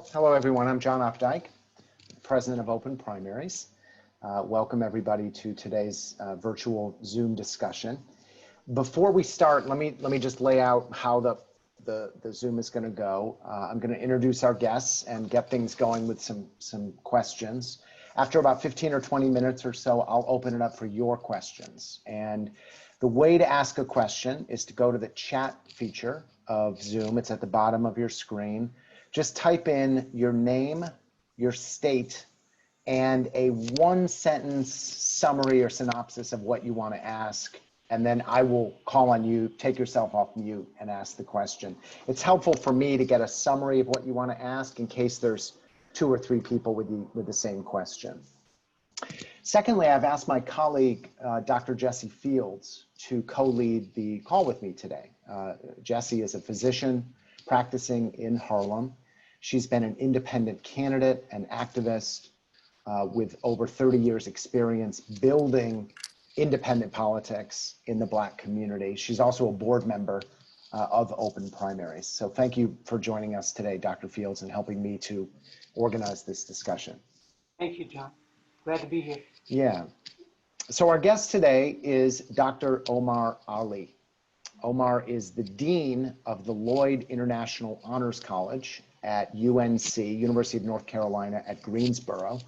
Hello, everyone. I'm John Opdyke, president of Open Primaries. Welcome, everybody, to today's virtual Zoom discussion. Before we start, let me just lay out how the Zoom is going to go. I'm going to introduce our guests and get things going with some questions. After about 15 or 20 minutes or so, I'll open it up for your questions. And the way to ask a question is to go to the chat feature of Zoom. It's at the bottom of your screen. Just type in your name, your state, and a one-sentence summary or synopsis of what you want to ask. And then I will call on you, take yourself off mute and ask the question. It's helpful for me to get a summary of what you want to ask in case there's 2 or 3 people with the same question. Secondly, I've asked my colleague, Dr. Jessie Fields, to co-lead the call with me today. Jessie is a physician practicing in Harlem. She's been an independent candidate and activist with over 30 years experience building independent politics in the Black community. She's also a board member of Open Primaries. So thank you for joining us today, Dr. Fields, and helping me to organize this discussion. Thank you, John. Glad to be here. Yeah. So our guest today is Dr. Omar Ali. Omar is the Dean of the Lloyd International Honors College at UNC, University of North Carolina at Greensboro.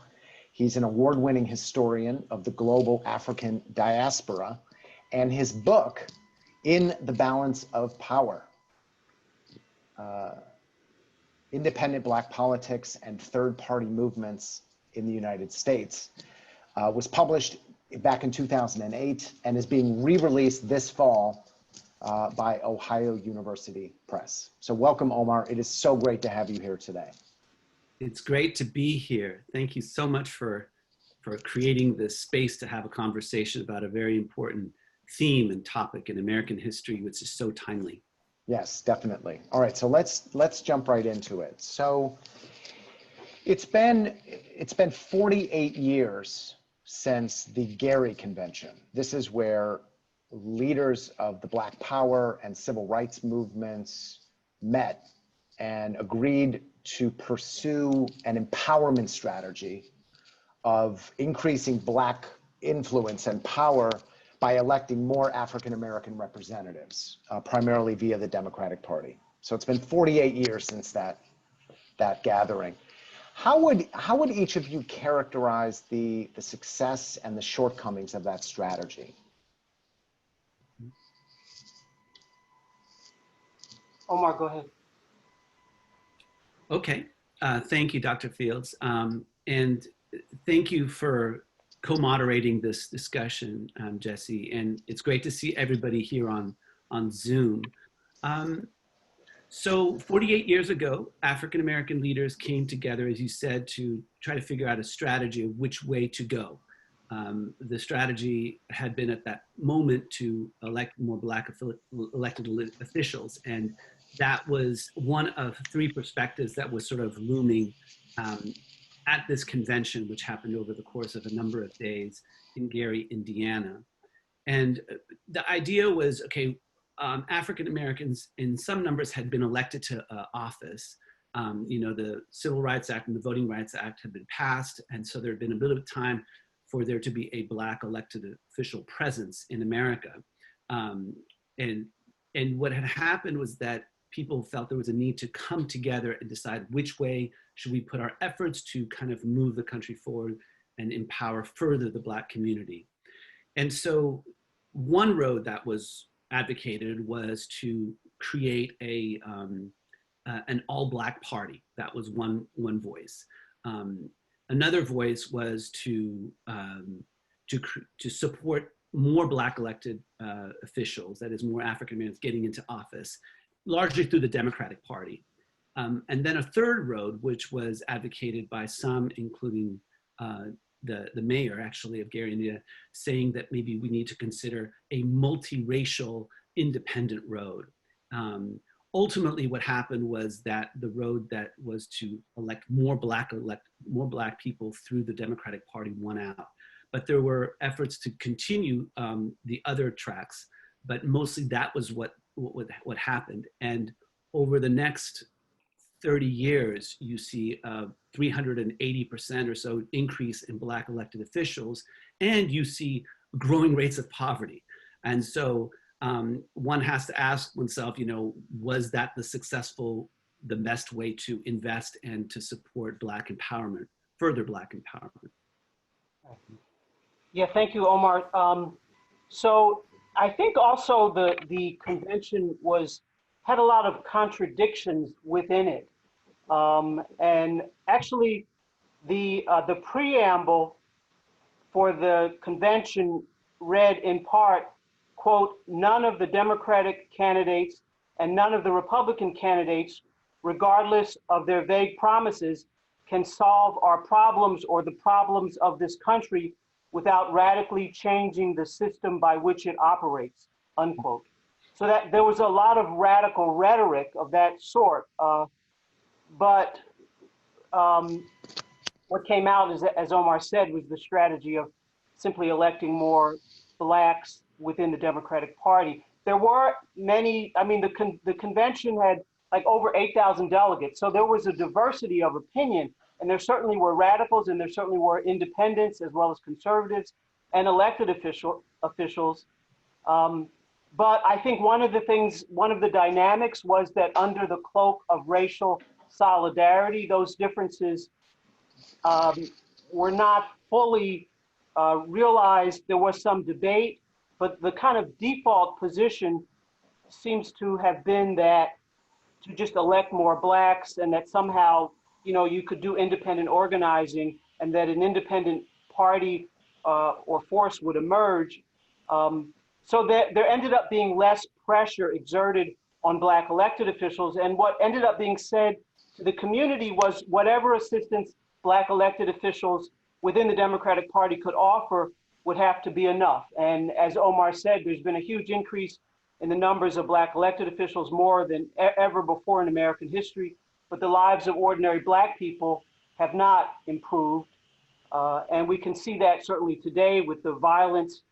He's an award-winning historian of the global African diaspora, and his book, In the Balance of Power, Independent Black Politics and Third-Party Movements in the United States, was published back in 2008 and is being re-released this fall by Ohio University Press. So welcome, Omar. It is so great to have you here today. It's great to be here. Thank you so much for creating this space to have a conversation about a very important theme and topic in American history, which is so timely. Yes, definitely. All right, so let's jump right into it. So it's been 48 years since the Gary Convention. This is where leaders of the Black Power and civil rights movements met and agreed to pursue an empowerment strategy of increasing Black influence and power by electing more African-American representatives, primarily via the Democratic Party. So it's been 48 years since that gathering. How would each of you characterize the success and the shortcomings of that strategy? Omar, go ahead. Okay, thank you, Dr. Fields. And thank you for co-moderating this discussion, Jessie. And it's great to see everybody here on Zoom. So 48 years ago, African-American leaders came together, as you said, to try to figure out a strategy of which way to go. The strategy had been at that moment to elect more Black elected officials. And that was one of 3 perspectives that was sort of looming at this convention, which happened over the course of a number of days in Gary, Indiana. And the idea was, okay, African Americans in some numbers had been elected to office. The Civil Rights Act and the Voting Rights Act had been passed. And so there had been a bit of time for there to be a Black elected official presence in America. And what had happened was that people felt there was a need to come together and decide which way should we put our efforts to kind of move the country forward and empower further the Black community. And so one road that was advocated was to create an all-Black party. That was one voice. Another voice was to support more Black elected officials, that is more African Americans getting into office, largely through the Democratic Party. And then a third road, which was advocated by some, including the mayor actually of Gary, Indiana, saying that maybe we need to consider a multiracial independent road. Ultimately, what happened was that the road that was to elect more Black people through the Democratic Party won out. But there were efforts to continue the other tracks, but mostly that was what happened. And over the next 30 years, you see a 380% or so increase in Black elected officials, and you see growing rates of poverty. And so one has to ask oneself, was that the best way to invest and to support Black empowerment, further Black empowerment? Yeah, thank you, Omar. So I think also the convention had a lot of contradictions within it. And actually, the preamble for the convention read in part, quote, "None of the Democratic candidates and none of the Republican candidates, regardless of their vague promises, can solve our problems or the problems of this country without radically changing the system by which it operates," unquote. So that there was a lot of radical rhetoric of that sort. But what came out, is, as Omar said, was the strategy of simply electing more Blacks within the Democratic Party. There were many, the convention had like over 8,000 delegates, so there was a diversity of opinion, and there certainly were radicals, and there certainly were independents as well as conservatives and elected officials. But I think one of the dynamics was that under the cloak of racial solidarity, those differences were not fully realized. There was some debate, but the kind of default position seems to have been that to just elect more Blacks, and that somehow, you could do independent organizing, and that an independent party or force would emerge. So that there ended up being less pressure exerted on Black elected officials. And what ended up being said to the community was whatever assistance Black elected officials within the Democratic Party could offer would have to be enough. And as Omar said, there's been a huge increase in the numbers of Black elected officials, more than ever before in American history. But the lives of ordinary Black people have not improved. And we can see that certainly today with the violence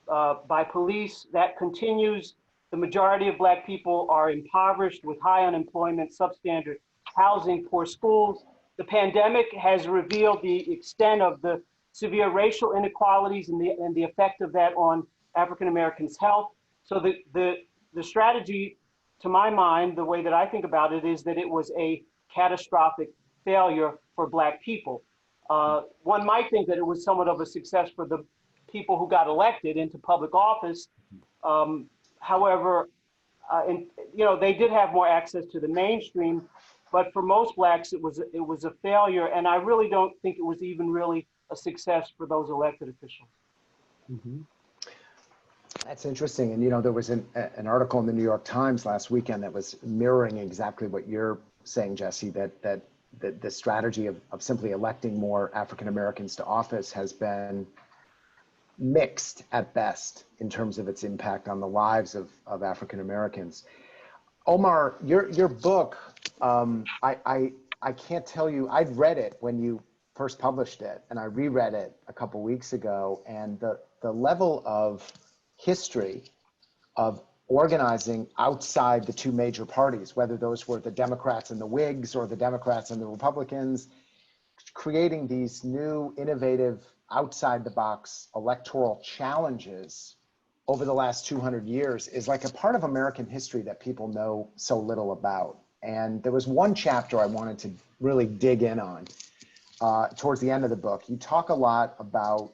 by police that continues. The majority of Black people are impoverished with high unemployment, substandard housing, poor schools. The pandemic has revealed the extent of the severe racial inequalities and the effect of that on African Americans' health. So the strategy, to my mind, the way that I think about it, is that it was a catastrophic failure for Black people. One might think that it was somewhat of a success for the people who got elected into public office. However, they did have more access to the mainstream, but for most Blacks, it was a failure, and I really don't think it was even really a success for those elected officials. Mm-hmm. That's interesting. And, there was an article in the New York Times last weekend that was mirroring exactly what you're saying, Jessie, that the strategy of simply electing more African Americans to office has been mixed at best in terms of its impact on the lives of African Americans. Omar, your book, I can't tell you, I've read it when you first published it, and I reread it a couple weeks ago, and the level of history of organizing outside the two major parties, whether those were the Democrats and the Whigs or the Democrats and the Republicans, creating these new, innovative, outside the box electoral challenges over the last 200 years is like a part of American history that people know so little about. And there was one chapter I wanted to really dig in on towards the end of the book. You talk a lot about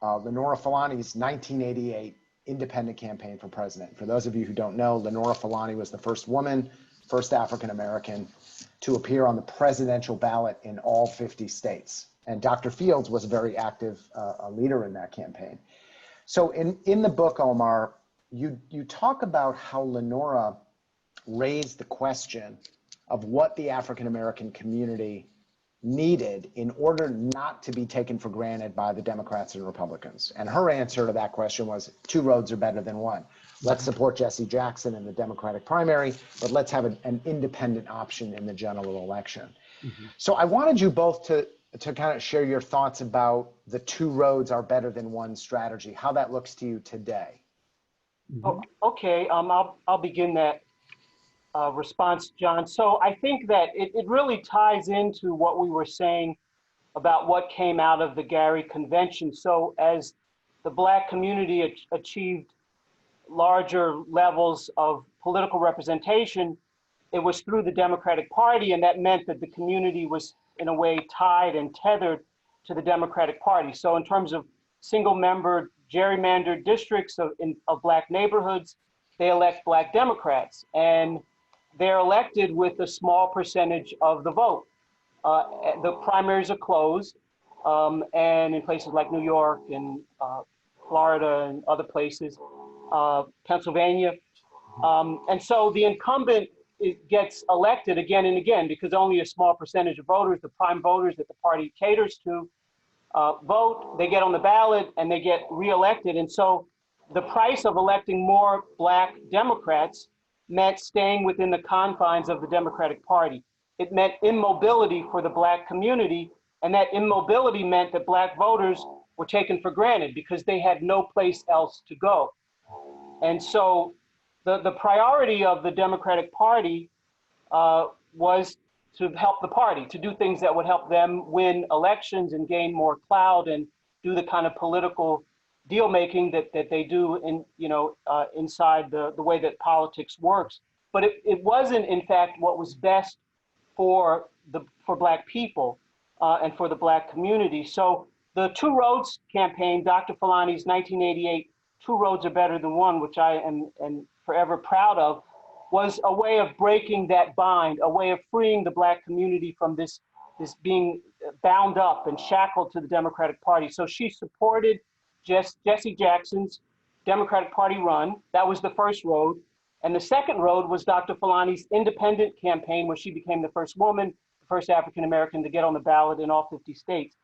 Lenora Fulani's 1988 independent campaign for president. For those of you who don't know, Lenora Fulani was the first woman, first African-American to appear on the presidential ballot in all 50 states. And Dr. Fields was a very active leader in that campaign. So in the book, Omar, you talk about how Lenora raised the question of what the African-American community needed in order not to be taken for granted by the Democrats and Republicans. And her answer to that question was, two roads are better than one. Let's support Jesse Jackson in the Democratic primary, but let's have an independent option in the general election. Mm-hmm. So I wanted you both to kind of share your thoughts about the two roads are better than one strategy, how that looks to you today. Mm-hmm. Oh, okay, I'll begin that. response, John. So I think that it really ties into what we were saying about what came out of the Gary Convention. So as the Black community achieved larger levels of political representation, it was through the Democratic Party, and that meant that the community was in a way tied and tethered to the Democratic Party. So in terms of single-member gerrymandered districts of Black neighborhoods, they elect Black Democrats, and they're elected with a small percentage of the vote. The primaries are closed, and in places like New York and Florida and other places, Pennsylvania. And so the incumbent gets elected again and again because only a small percentage of voters, the prime voters that the party caters to, vote, they get on the ballot and they get reelected. And so the price of electing more Black Democrats meant staying within the confines of the Democratic Party. It meant immobility for the Black community, and that immobility meant that Black voters were taken for granted because they had no place else to go. And so the priority of the Democratic Party was to help the party, to do things that would help them win elections and gain more clout and do the kind of political deal making that they do in, inside the way that politics works. But it wasn't, in fact, what was best for Black people and for the Black community. So the Two Roads campaign, Dr. Fulani's 1988 Two Roads Are Better Than One, which I am forever proud of, was a way of breaking that bind, a way of freeing the Black community from this being bound up and shackled to the Democratic Party. So she supported Jesse Jackson's Democratic Party run. That was the first road. And the second road was Dr. Fulani's independent campaign, where she became the first woman, the first African-American to get on the ballot in all 50 states.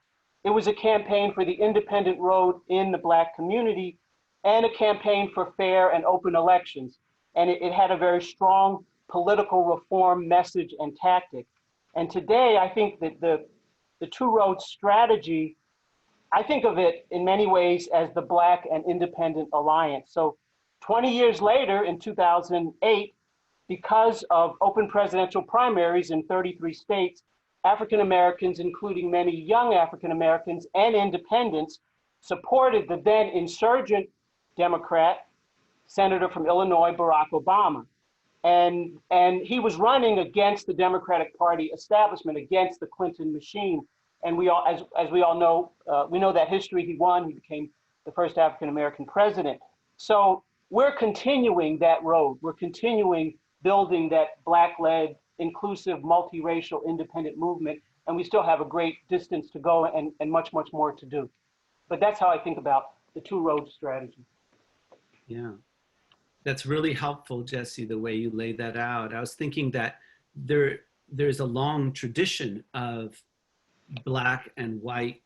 It was a campaign for the independent road in the Black community and a campaign for fair and open elections. And it had a very strong political reform message and tactic. And today, I think that the Two Roads strategy, I think of it in many ways as the Black and Independent Alliance. So 20 years later, in 2008, because of open presidential primaries in 33 states, African Americans, including many young African Americans and independents, supported the then insurgent Democrat, Senator from Illinois, Barack Obama. And he was running against the Democratic Party establishment, against the Clinton machine. And we all, as we all know, we know that history. He won. He became the first African American president. So we're continuing that road. We're continuing building that Black-led, inclusive, multiracial, independent movement. And we still have a great distance to go and much, much more to do. But that's how I think about the Two Roads strategy. Yeah, that's really helpful, Jessie, the way you laid that out. I was thinking that there's a long tradition of Black and white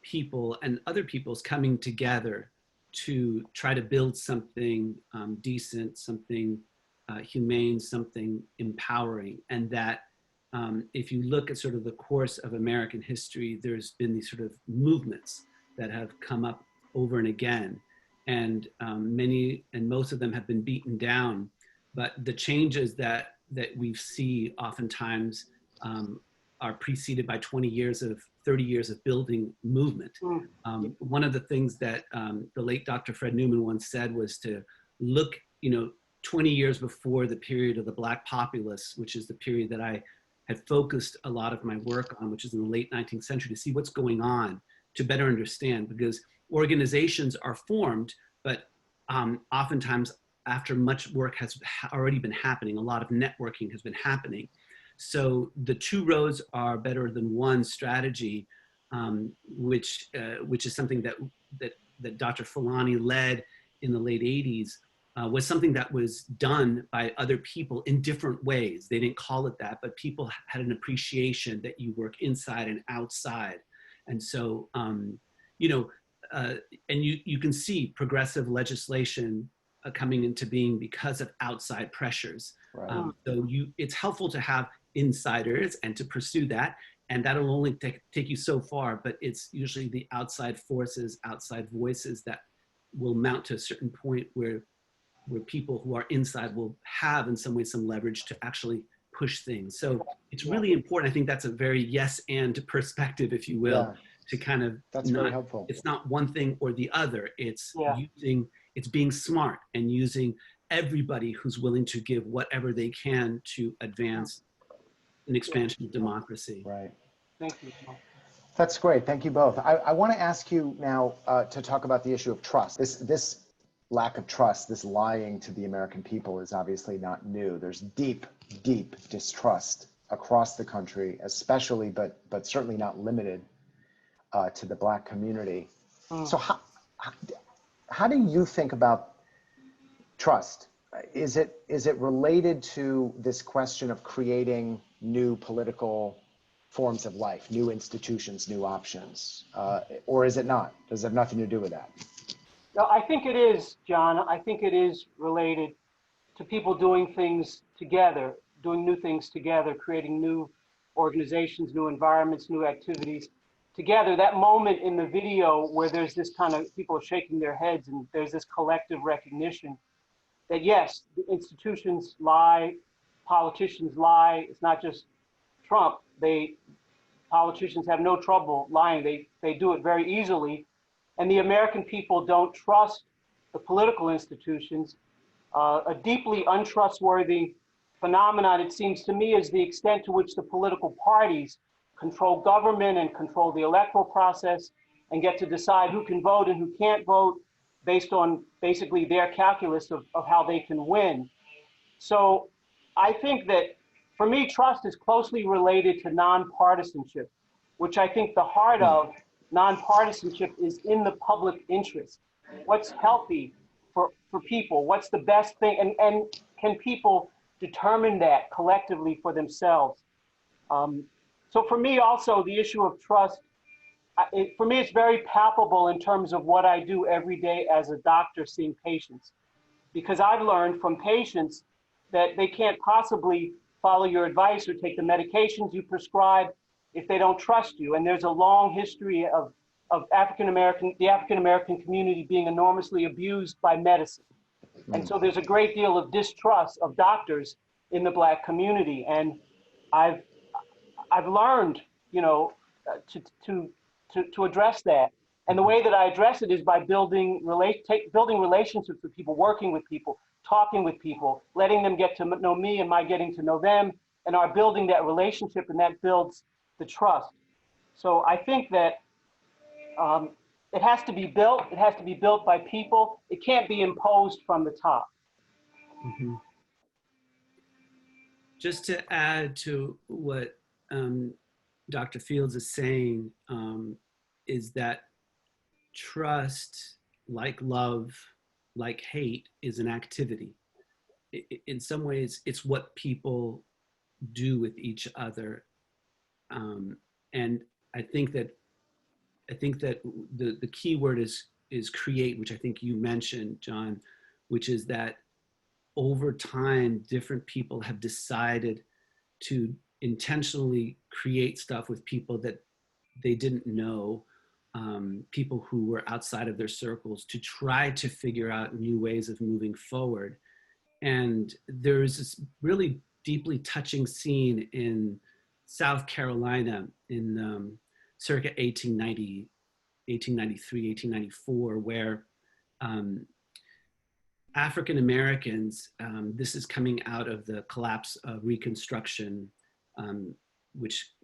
people and other peoples coming together to try to build something decent, something humane, something empowering. And that if you look at sort of the course of American history, there's been these sort of movements that have come up over and again. And many and most of them have been beaten down. But the changes that we see oftentimes are preceded by 20 years of 30 years of building movement. One of the things that the late Dr. Fred Newman once said was to look, 20 years before the period of the Black populace, which is the period that I had focused a lot of my work on, which is in the late 19th century, to see what's going on, to better understand, because organizations are formed, but oftentimes after much work has already been happening, a lot of networking has been happening. So the Two Roads Are Better Than One strategy, which is something that Dr. Fulani led in the late 80s, was something that was done by other people in different ways. They didn't call it that, but people had an appreciation that you work inside and outside. And so, and you can see progressive legislation coming into being because of outside pressures. Right. So it's helpful to have insiders and to pursue that. And that'll only take you so far, but it's usually the outside forces, outside voices that will mount to a certain point where where people who are inside will have in some way some leverage to actually push things. So it's really important. I think that's a very yes and perspective, if you will, Yeah, to kind of that's very helpful. it's not one thing or the other. It's Yeah. it's being smart and using everybody who's willing to give whatever they can to advance an expansion of democracy. Right. Thank you. That's great. Thank you both. I want to ask you now to talk about the issue of trust. This lack of trust, this lying to the American people is obviously not new. There's deep, deep distrust across the country, especially, but certainly not limited to the Black community. So how do you think about trust? Is it related to this question of creating new political forms of life, new institutions, new options, or is it not? Does it have nothing to do with that? No, I think it is, John. I think it is related to people doing things together, doing new things together, creating new organizations, new environments, new activities together. That moment in the video where there's this kind of people are shaking their heads and there's this collective recognition that yes, the institutions lie, politicians lie. It's not just Trump. Politicians have no trouble lying. They do it very easily. And the American people don't trust the political institutions. A deeply untrustworthy phenomenon, it seems to me, is the extent to which the political parties control government and control the electoral process and get to decide who can vote and who can't vote based on basically their calculus of how they can win. So I think that, for me, trust is closely related to nonpartisanship, which I think the heart of nonpartisanship is in the public interest. What's healthy for people? What's the best thing? And can people determine that collectively for themselves? So for me also, the issue of trust, for me, it's very palpable in terms of what I do every day as a doctor seeing patients. Because I've learned from patients that they can't possibly follow your advice or take the medications you prescribe if they don't trust you. And there's a long history of the African American community being enormously abused by medicine. And so there's a great deal of distrust of doctors in the Black community. And I've learned, to address that. And the way that I address it is by building relationships with people, working with people, talking with people, letting them get to know me and my getting to know them, and are building that relationship, and that builds the trust. So I think that it has to be built. It has to be built by people. It can't be imposed from the top. Mm-hmm. Just to add to what Dr. Fields is saying, is that trust, like love, like hate, is an activity. In some ways, it's what people do with each other. And I think that the key word is create, which I think you mentioned, John, which is that over time, different people have decided to intentionally create stuff with people that they didn't know, people who were outside of their circles, to try to figure out new ways of moving forward. And there's this really deeply touching scene in South Carolina in circa 1893, 1894, where African Americans, this is coming out of the collapse of Reconstruction, which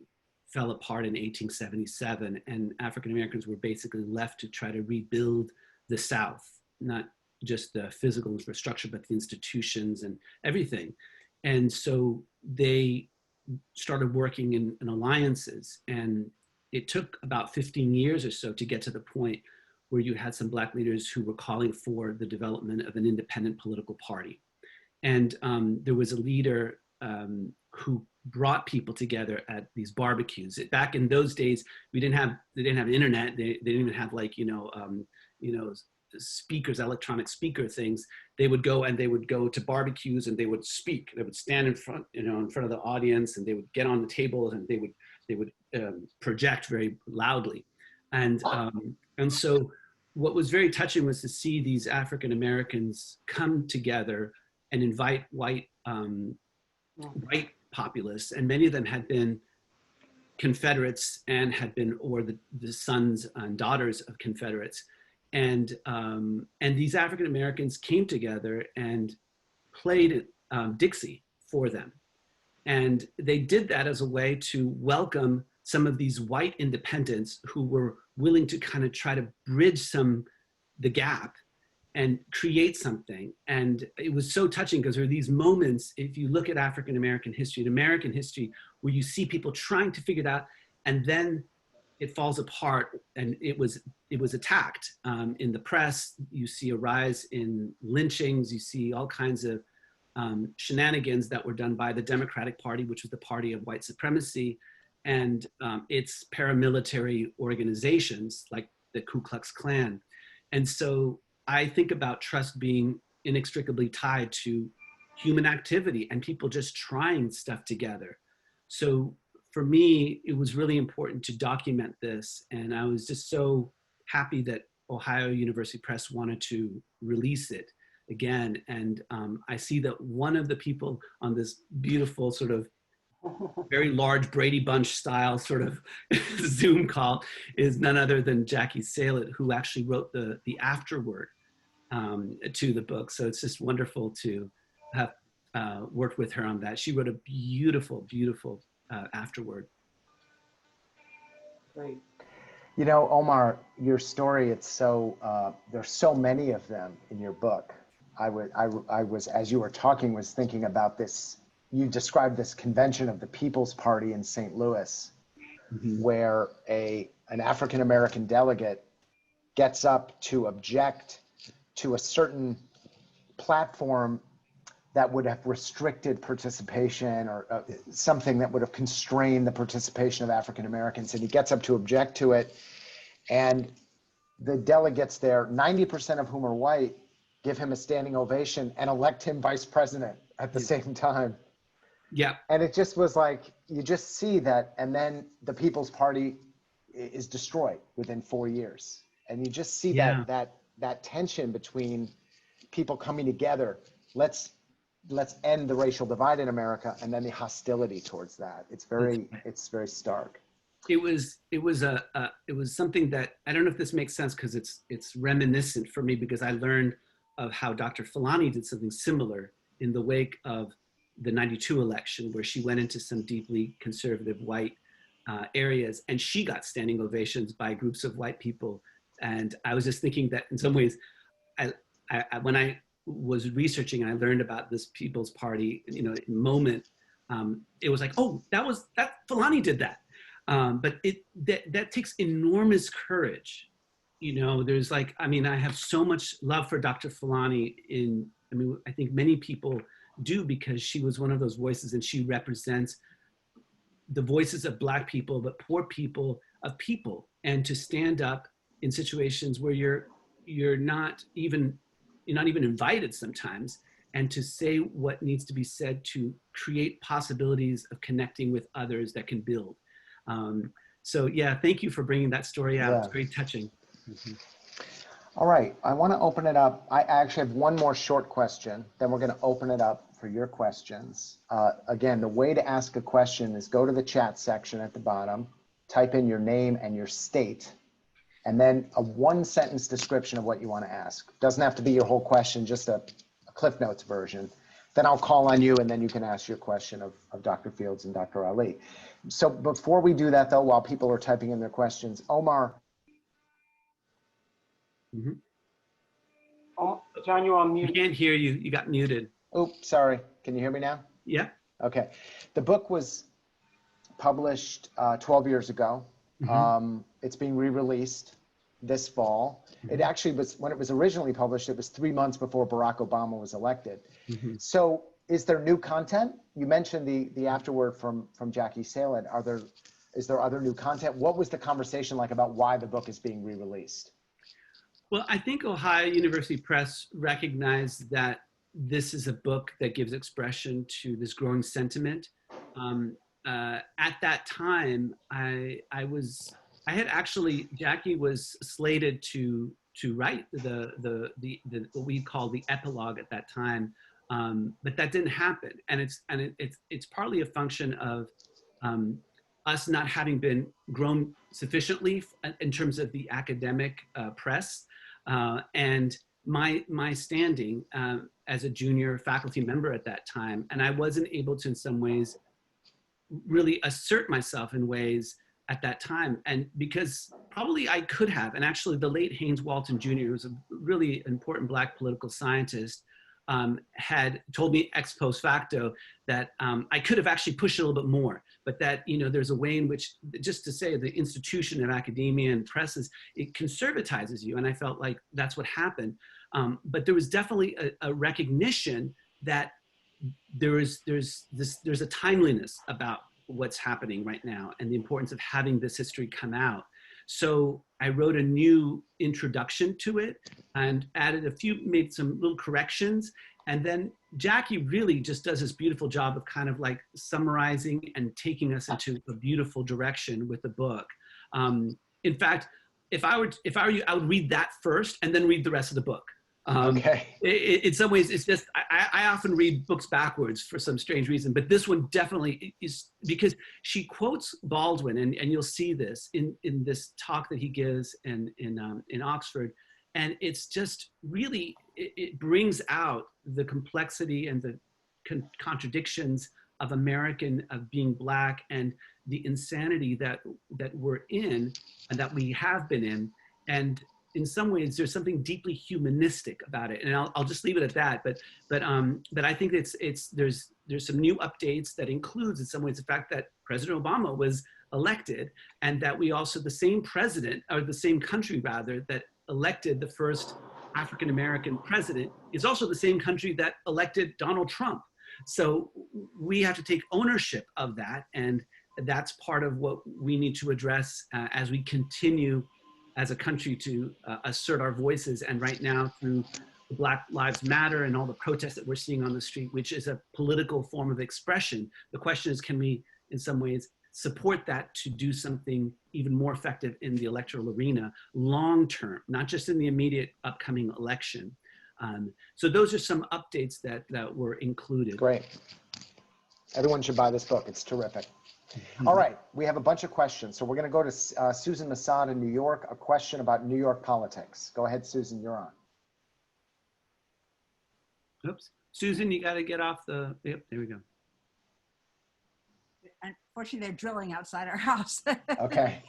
fell apart in 1877, and African Americans were basically left to try to rebuild the South, not just the physical infrastructure, but the institutions and everything. And so they started working in alliances, and it took about 15 years or so to get to the point where you had some Black leaders who were calling for the development of an independent political party. And there was a leader who brought people together at these barbecues. Back in those days, they didn't have internet. They didn't even have speakers, electronic speaker things. They would go to barbecues and they would speak. They would stand in front of the audience, and they would get on the tables and they would project very loudly. And so what was very touching was to see these African Americans come together and invite white populists, and many of them had been Confederates and had been, or the sons and daughters of Confederates, and these African Americans came together and played Dixie for them, and they did that as a way to welcome some of these white independents who were willing to kind of try to bridge the gap and create something. And it was so touching because there are these moments, if you look at African American history, where you see people trying to figure it out, and then it falls apart, and it was attacked in the press. You see a rise in lynchings. You see all kinds of shenanigans that were done by the Democratic Party, which was the party of white supremacy, and its paramilitary organizations like the Ku Klux Klan. And so I think about trust being inextricably tied to human activity and people just trying stuff together. So for me, it was really important to document this. And I was just so happy that Ohio University Press wanted to release it again. And I see that one of the people on this beautiful sort of very large Brady Bunch style sort of Zoom call is none other than Jackie Salett, who actually wrote the afterword to the book. So it's just wonderful to have worked with her on that. She wrote a beautiful, beautiful afterword. Great. You know, Omar, your story, it's so, there's so many of them in your book. I was, as you were talking, was thinking about this. You described this convention of the People's Party in St. Louis, where an African-American delegate gets up to object to a certain platform that would have restricted participation, or something that would have constrained the participation of African Americans. And he gets up to object to it. And the delegates there, 90% of whom are white, give him a standing ovation and elect him vice president at the same time. Yeah. And it just was like, you just see that. And then the People's Party is destroyed within 4 years. And you just see that tension between people coming together. Let's end the racial divide in America, and then the hostility towards that. It's very stark. It was something that, I don't know if this makes sense, because it's reminiscent for me, because I learned of how Dr. Fulani did something similar in the wake of the 92 election, where she went into some deeply conservative white areas, and she got standing ovations by groups of white people. And I was just thinking that in some ways, when I was researching and I learned about this People's Party, moment, it was like, oh, that Fulani did that. But that takes enormous courage. There's like, I have so much love for Dr. Fulani I think many people do, because she was one of those voices, and she represents the voices of Black people, but poor people of people, and to stand up in situations where you're not even invited sometimes, and to say what needs to be said to create possibilities of connecting with others that can build. So yeah, thank you for bringing that story out. Yeah. It's very touching. All right, I want to open it up. I actually have one more short question, then we're going to open it up for your questions. Again, the way to ask a question is go to the chat section at the bottom, type in your name and your state, and then a one-sentence description of what you want to ask. Doesn't have to be your whole question, just a Cliff Notes version. Then I'll call on you, and then you can ask your question of Dr. Fields and Dr. Ali. So before we do that, though, while people are typing in their questions, Omar. Oh, John, you're on mute. We can't hear you. You got muted. Oh, sorry. Can you hear me now? Yeah. Okay. The book was published 12 years ago. It's being re-released this fall. It actually was, when it was originally published, it was 3 months before Barack Obama was elected. So is there new content? You mentioned the afterword from Jackie Salett. Is there other new content? What was the conversation like about why the book is being re-released? Well, I think Ohio University Press recognized that this is a book that gives expression to this growing sentiment. At that time, Jackie was slated to write what we call the epilogue at that time, but that didn't happen, and it's partly a function of us not having been grown sufficiently in terms of the academic press, and my standing as a junior faculty member at that time, and I wasn't able to in some ways really assert myself in ways at that time, and because probably I could have, and actually the late Haynes Walton Jr., who was a really important Black political scientist, had told me ex post facto that I could have actually pushed it a little bit more, but that, you know, there's a way in which, just to say, the institution of academia and presses, it conservatizes you, and I felt like that's what happened. But there was definitely a recognition that there's a timeliness about what's happening right now and the importance of having this history come out. So I wrote a new introduction to it and made some little corrections. And then Jackie really just does this beautiful job of kind of like summarizing and taking us into a beautiful direction with the book. In fact, if I were you, I would read that first and then read the rest of the book. Okay. In some ways, it's just, I often read books backwards for some strange reason, but this one definitely is, because she quotes Baldwin, and you'll see this in this talk that he gives in Oxford, and it's just really, it brings out the complexity and the contradictions of being Black, and the insanity that we're in and that we have been in. And in some ways, there's something deeply humanistic about it, and I'll just leave it at that. But I think there's some new updates that includes, in some ways, the fact that President Obama was elected, and that we also, the same president, or the same country rather, that elected the first African American president is also the same country that elected Donald Trump. So we have to take ownership of that, and that's part of what we need to address as we continue as a country to assert our voices. And right now, through the Black Lives Matter and all the protests that we're seeing on the street, which is a political form of expression, the question is, can we, in some ways, support that to do something even more effective in the electoral arena, long-term, not just in the immediate upcoming election. So those are some updates that were included. Great. Everyone should buy this book. It's terrific. All right, we have a bunch of questions. So we're going to go to Susan Masad in New York, a question about New York politics. Go ahead, Susan, you're on. Oops. Susan, you got to get off the, yep, there we go. Unfortunately, they're drilling outside our house. Okay.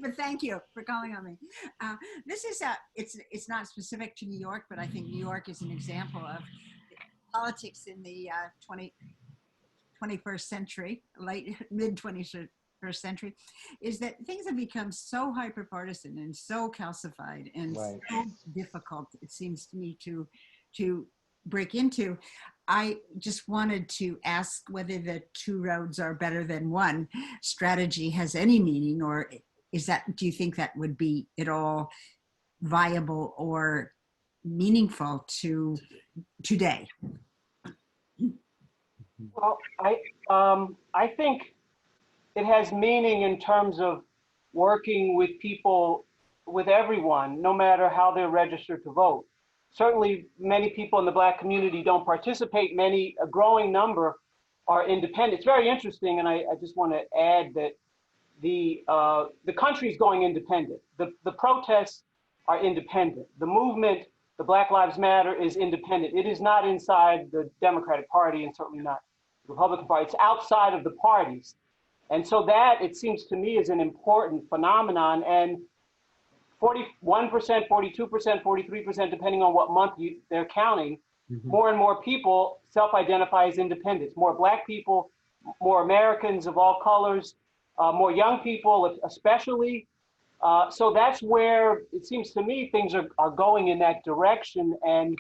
But thank you for calling on me. This is it's not specific to New York, but I think New York is an example of politics in the 21st century, mid 21st century, is that things have become so hyper-partisan and so calcified and Right. so difficult, it seems to me, to break into. I just wanted to ask whether the two roads are better than one strategy has any meaning, or do you think that would be at all viable or meaningful to today? Well, I think it has meaning in terms of working with people, with everyone, no matter how they're registered to vote. Certainly, many people in the Black community don't participate. A growing number are independent. It's very interesting, and I just want to add that the country is going independent. The protests are independent. The movement, the Black Lives Matter, is independent. It is not inside the Democratic Party, and certainly not the Republican Party. It's outside of the parties. And so that, it seems to me, is an important phenomenon. And 41%, 42%, 43%, depending on what month they're counting, more and more people self-identify as independents. More Black people, more Americans of all colors, more young people especially. So that's where, it seems to me, things are going in that direction. And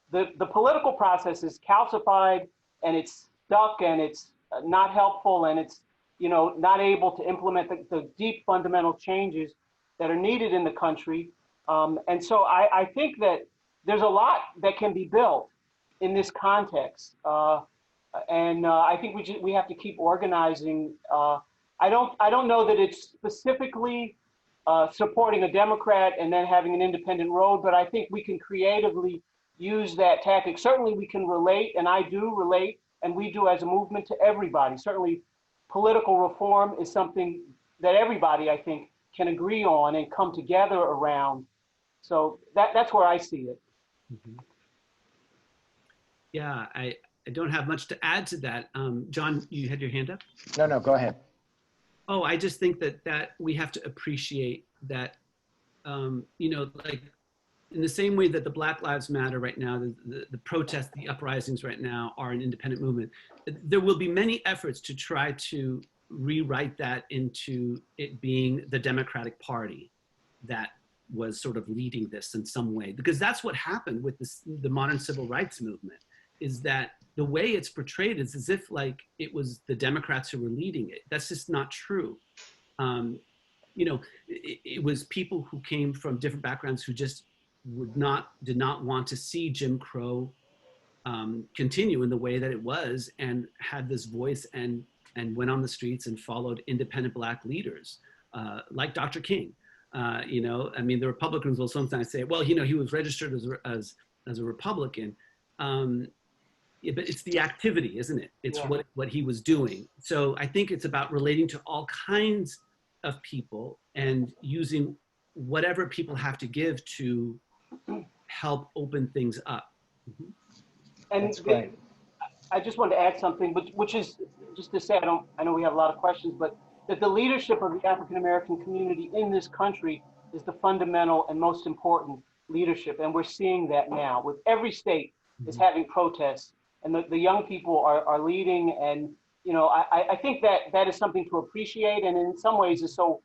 the political process is calcified, and it's stuck, and it's not helpful, and it's, not able to implement the deep fundamental changes that are needed in the country. And so I think that there's a lot that can be built in this context. And I think we have to keep organizing. I don't know that it's specifically supporting a Democrat and then having an independent road, but I think we can creatively use that tactic. Certainly we can relate, and I do relate, and we do as a movement, to everybody. Certainly political reform is something that everybody, I think, can agree on and come together around. So that's where I see it. Mhm. Yeah, I don't have much to add to that. John, you had your hand up? No, go ahead. Oh, I just think that we have to appreciate that, like in the same way that the Black Lives Matter right now, the protests, the uprisings right now are an independent movement. There will be many efforts to try to rewrite that into it being the Democratic Party that was sort of leading this in some way, because that's what happened with the modern civil rights movement, is that the way it's portrayed is as if like it was the Democrats who were leading it. That's just not true. It was people who came from different backgrounds who just did not want to see Jim Crow continue in the way that it was, and had this voice and went on the streets and followed independent Black leaders like Dr. King. The Republicans will sometimes say, well, he was registered as a Republican. Yeah, but it's the activity, isn't it? It's what he was doing. So I think it's about relating to all kinds of people and using whatever people have to give to help open things up. Mm-hmm. And that's great. I just wanted to add something, which is just to say, I know we have a lot of questions, but that the leadership of the African American community in this country is the fundamental and most important leadership. And we're seeing that now with every state is having protests, and the young people are leading. And, I think that is something to appreciate. And in some ways is so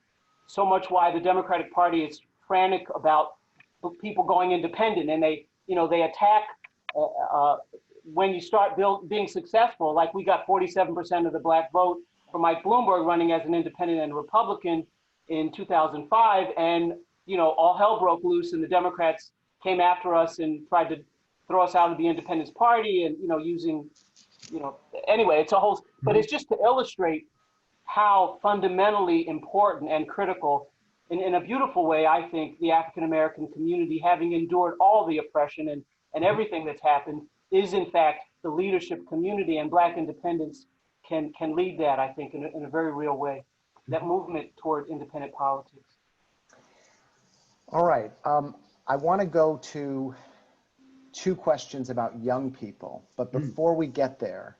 much why the Democratic Party is frantic about people going independent, and they attack when you start being successful. Like we got 47% of the Black vote for Mike Bloomberg running as an independent and Republican in 2005, and all hell broke loose, and the Democrats came after us and tried to throw us out of the Independence Party, and anyway, it's a whole. But it's just to illustrate how fundamentally important and critical, in a beautiful way, I think, the African American community, having endured all the oppression and everything that's happened, is in fact the leadership community, and Black independence can lead that, I think, in a very real way, that movement toward independent politics. All right, I want to go to 2 questions about young people, but before we get there,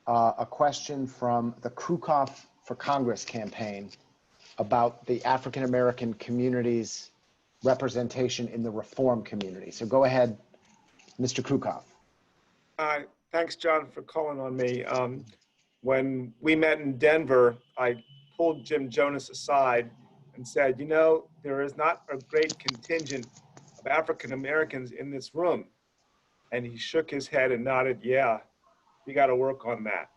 a question from the Krukoff for Congress campaign about the African American community's representation in the reform community. So go ahead, Mr. Krukoff. Thanks, John, for calling on me. When we met in Denver, I pulled Jim Jonas aside and said, there is not a great contingent of African Americans in this room. And he shook his head and nodded, yeah, we got to work on that.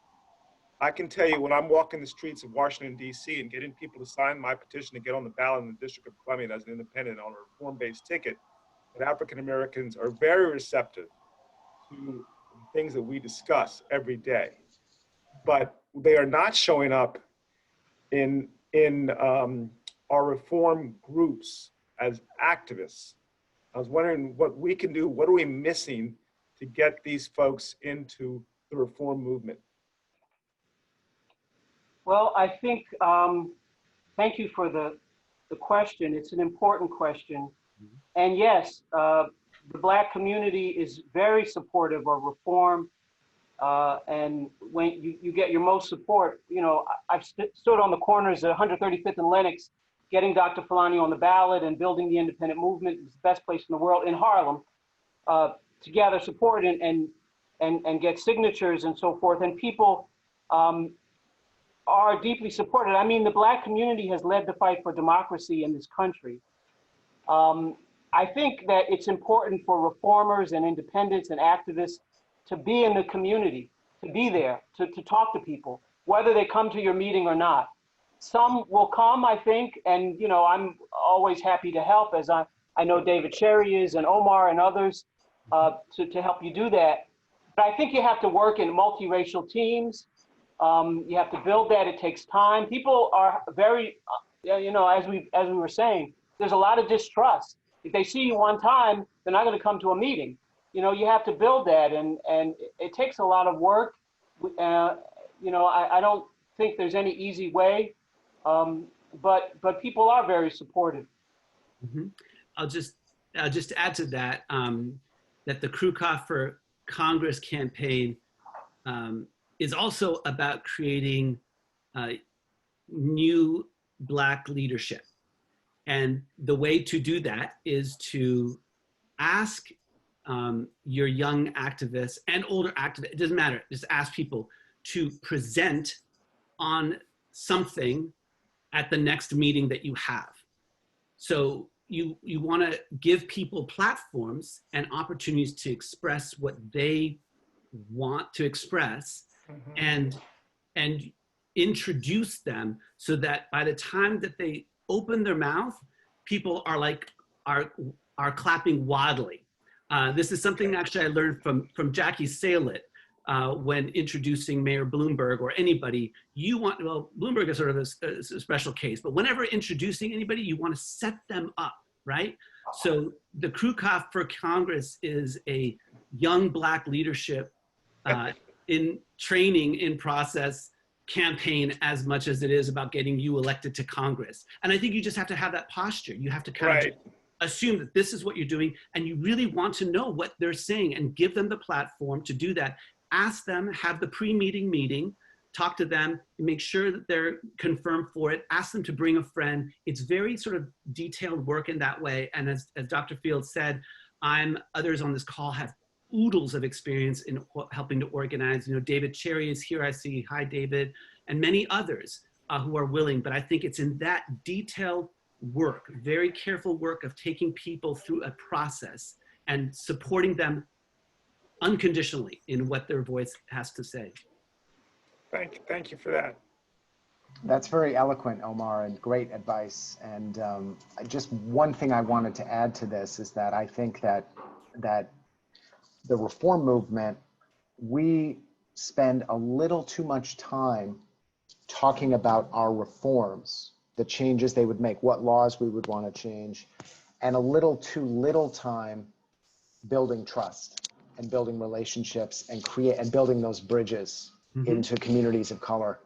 I can tell you, when I'm walking the streets of Washington, D.C. and getting people to sign my petition to get on the ballot in the District of Columbia as an independent on a reform-based ticket, that African Americans are very receptive to things that we discuss every day. But they are not showing up in our reform groups as activists. I was wondering what we can do, what are we missing to get these folks into the reform movement? Well, I think, thank you for the question. It's an important question. And yes, the Black community is very supportive of reform. And when you get your most support, I've stood on the corners at 135th and Lenox, getting Dr. Fulani on the ballot and building the independent movement. It's the best place in the world, in Harlem, to gather support and get signatures and so forth. And people are deeply supported. I mean, the Black community has led the fight for democracy in this country. I think that it's important for reformers and independents and activists to be in the community, to be there, to talk to people, whether they come to your meeting or not. Some will come, I think, and I'm always happy to help, as I know David Sherry is, and Omar and others, to help you do that. But I think you have to work in multiracial teams. You have to build that. It takes time. People are very Yeah, as we were saying, there's a lot of distrust. If they see you one time, they're not going to come to a meeting. You have to build that, and it takes a lot of work. I don't think there's any easy way, but people are very supportive. Mm-hmm. I'll just add to that that the Krukov for Congress campaign is also about creating new Black leadership. And the way to do that is to ask your young activists and older activists, it doesn't matter, just ask people to present on something at the next meeting that you have. So you want to give people platforms and opportunities to express what they want to express, and introduce them so that by the time that they open their mouth, people are clapping wildly. This is something actually I learned from Jackie Salet when introducing Mayor Bloomberg or anybody. Bloomberg is sort of a special case, but whenever introducing anybody, you want to set them up, right? So the Krukov for Congress is a young Black leadership in training, in process, campaign, as much as it is about getting you elected to Congress. And I think you just have to have that posture. You have to kind of assume that this is what you're doing, and you really want to know what they're saying and give them the platform to do that. Ask them, have the pre-meeting meeting, talk to them, make sure that they're confirmed for it, ask them to bring a friend. It's very sort of detailed work in that way. And as Dr. Fields said, others on this call have oodles of experience in helping to organize. David Cherry is here, I see. Hi, David. And many others who are willing. But I think it's in that detailed work, very careful work of taking people through a process and supporting them unconditionally in what their voice has to say. Thank you for that. That's very eloquent, Omar, and great advice. And just one thing I wanted to add to this is that I think that the reform movement, we spend a little too much time talking about our reforms, the changes they would make, what laws we would want to change, and a little too little time building trust and building relationships and building those bridges into communities of color.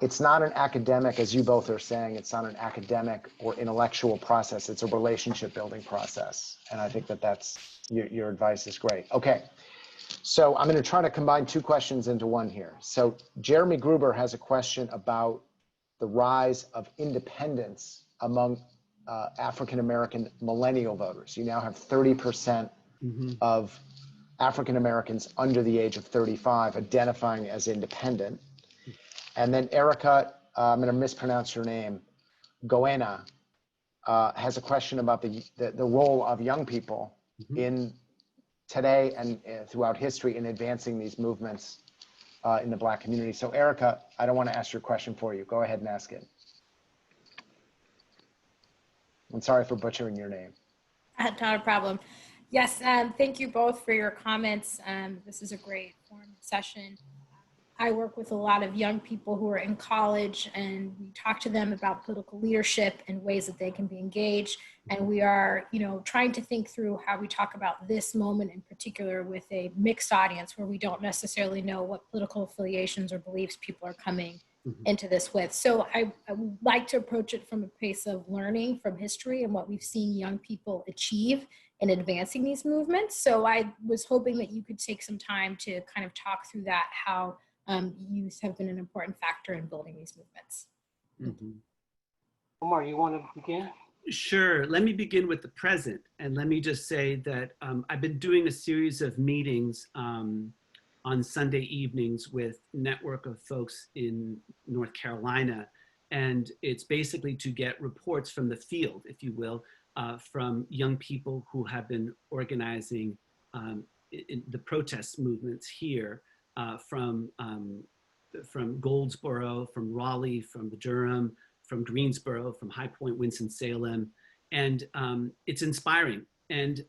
It's not an academic, as you both are saying, it's not an academic or intellectual process, it's a relationship building process. And I think that's, your advice is great. Okay, so I'm gonna try to combine two questions into one here. So Jeremy Gruber has a question about the rise of independence among African-American millennial voters. You now have 30% of African-Americans under the age of 35 identifying as independent. And then Erica, I'm going to mispronounce your name, Goena, has a question about the role of young people in today and throughout history in advancing these movements in the Black community. So Erica, I don't want to ask your question for you. Go ahead and ask it. I'm sorry for butchering your name. Not a problem. Yes, thank you both for your comments. This is a great formative session. I work with a lot of young people who are in college, and we talk to them about political leadership and ways that they can be engaged. And we are, trying to think through how we talk about this moment in particular with a mixed audience where we don't necessarily know what political affiliations or beliefs people are coming into this with. So I would like to approach it from a place of learning from history and what we've seen young people achieve in advancing these movements. So I was hoping that you could take some time to kind of talk through that, how youth have been an important factor in building these movements. Omar, you want to begin? Sure. Let me begin with the present. And let me just say that I've been doing a series of meetings on Sunday evenings with a network of folks in North Carolina. And it's basically to get reports from the field, if you will, from young people who have been organizing in the protest movements here, from Goldsboro, from Raleigh, from the Durham, from Greensboro, from High Point, Winston-Salem. And it's inspiring. And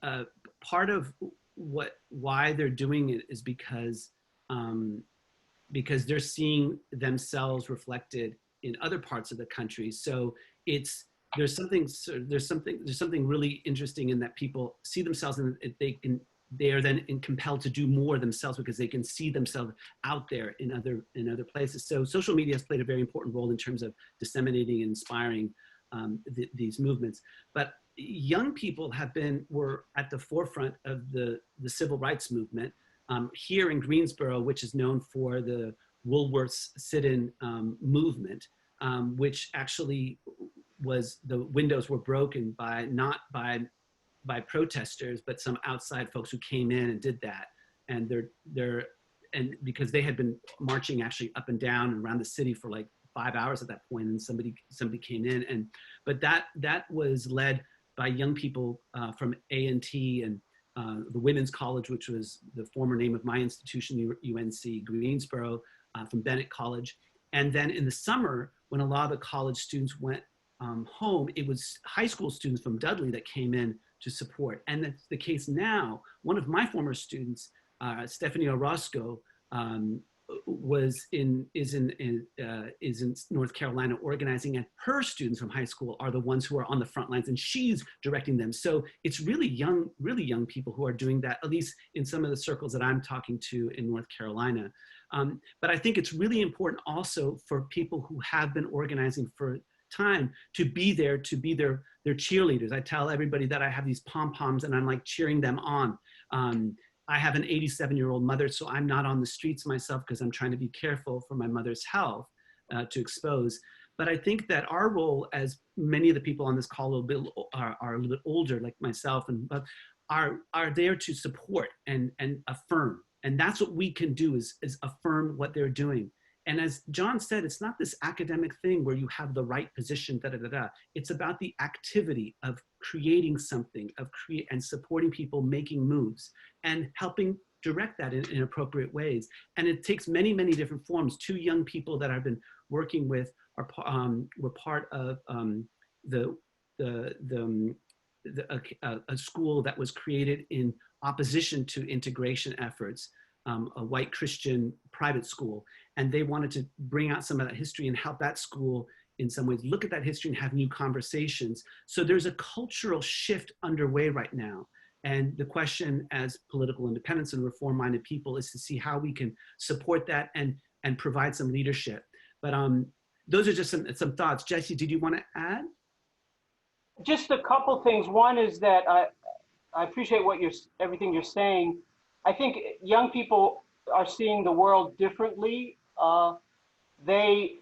part of why they're doing it is because they're seeing themselves reflected in other parts of the country. So it's there's something really interesting in that people see themselves and they are then compelled to do more themselves because they can see themselves out there in other places. So social media has played a very important role in terms of disseminating and inspiring these movements. But young people were at the forefront of the civil rights movement here in Greensboro, which is known for the Woolworths sit-in movement, which actually the windows were broken not by protesters, but some outside folks who came in and did that. And and because they had been marching actually up and down and around the city for like 5 hours at that point, and somebody came in, but that was led by young people from A&T and the Women's College, which was the former name of my institution, UNC Greensboro, from Bennett College. And then in the summer, when a lot of the college students went home, it was high school students from Dudley that came in to support. And that's the case now. One of my former students, Stephanie Orozco, is in North Carolina organizing, and her students from high school are the ones who are on the front lines, and she's directing them. So it's really young people who are doing that, at least in some of the circles that I'm talking to in North Carolina. But I think it's really important also for people who have been organizing for time to be there, to be their cheerleaders. I tell everybody that I have these pom-poms and I'm like cheering them on. I have an 87-year-old mother, so I'm not on the streets myself because I'm trying to be careful for my mother's health to expose. But I think that our role, as many of the people on this call are a little bit older, like myself, but are there to support and affirm. And that's what we can do is affirm what they're doing. And as John said, it's not this academic thing where you have the right position, It's about the activity of creating something, and supporting people making moves and helping direct that in appropriate ways. And it takes many, many different forms. Two young people that I've been working with were part of a school that was created in opposition to integration efforts, a white Christian private school. And they wanted to bring out some of that history and help that school in some ways look at that history and have new conversations. So there's a cultural shift underway right now. And the question as political independence and reform-minded people is to see how we can support that and provide some leadership. But those are just some thoughts. Jessie, did you want to add? Just a couple things. One is that I appreciate everything you're saying. I think young people are seeing the world differently. They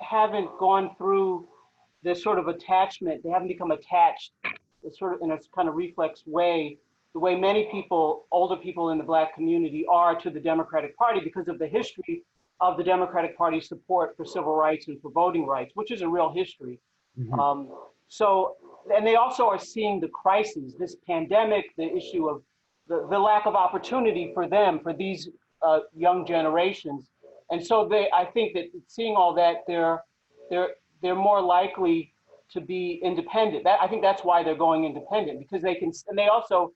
haven't gone through this sort of attachment. They haven't become attached, sort of in a kind of reflex way, the way many people, older people in the Black community, are to the Democratic Party because of the history of the Democratic Party's support for civil rights and for voting rights, which is a real history. Mm-hmm. And they also are seeing the crises, this pandemic, the issue of the lack of opportunity for them, for these young generations. And so I think that seeing all that, they're more likely to be independent. I think that's why they're going independent, because they also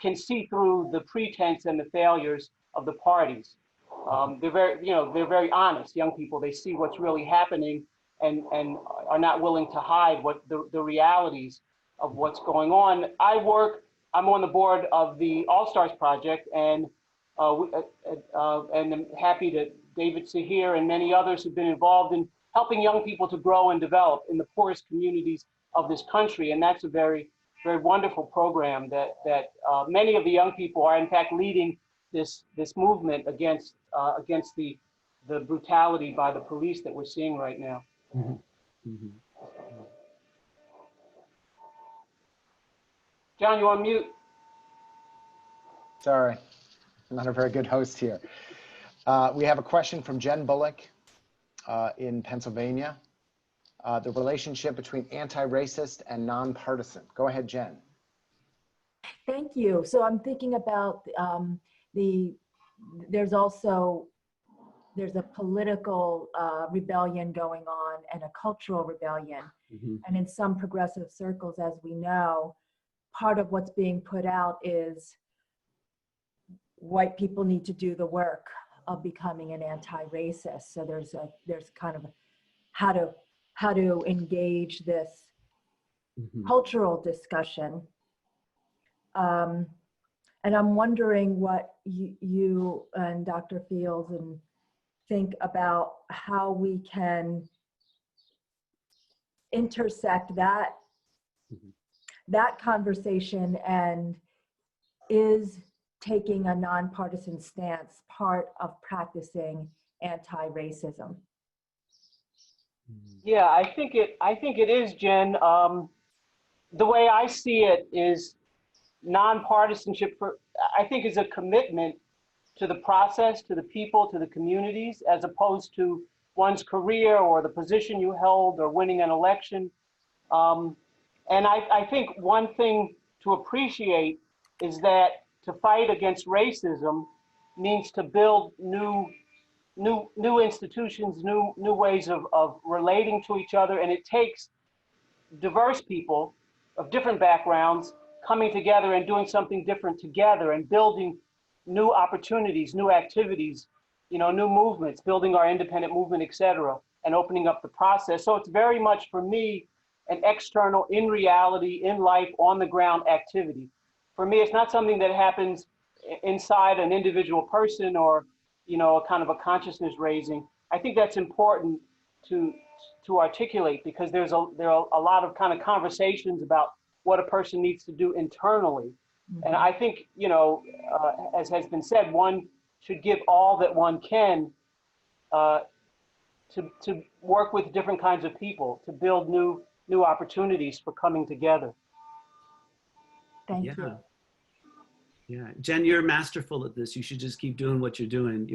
can see through the pretense and the failures of the parties. They're very honest, young people. They see what's really happening and are not willing to hide what the realities of what's going on. I'm on the board of the All Stars Project, and I'm happy that David Sahir and many others have been involved in helping young people to grow and develop in the poorest communities of this country. And that's a very, very wonderful program that many of the young people are in fact leading this movement against the brutality by the police that we're seeing right now. Mm-hmm. Mm-hmm. John, you on mute? Sorry, I'm not a very good host here. We have a question from Jen Bullock in Pennsylvania. The relationship between anti-racist and nonpartisan. Go ahead, Jen. Thank you. So I'm thinking about there's a political rebellion going on and a cultural rebellion. Mm-hmm. And in some progressive circles, as we know, part of what's being put out is white people need to do the work of becoming an anti-racist. So there's kind of how to how to engage this cultural discussion. And I'm wondering what you and Dr. Fields and think about how we can intersect that conversation, and is taking a nonpartisan stance part of practicing anti-racism? Yeah, I think it is, Jen. The way I see it is nonpartisanship I think is a commitment to the process, to the people, to the communities, as opposed to one's career or the position you held or winning an election. And I think one thing to appreciate is that to fight against racism means to build new institutions, new ways of relating to each other, and it takes diverse people of different backgrounds coming together and doing something different together and building new opportunities, new activities, new movements, building our independent movement, et cetera, and opening up the process. So it's very much for me an external, in reality, in life, on the ground activity. For me, it's not something that happens inside an individual person or a kind of a consciousness raising. I think that's important to articulate, because there are a lot of kind of conversations about what a person needs to do internally. And I think, as has been said, one should give all that one can to work with different kinds of people, to build new opportunities for coming together. Thank you. Yeah, Jen, you're masterful at this. You should just keep doing what you're doing.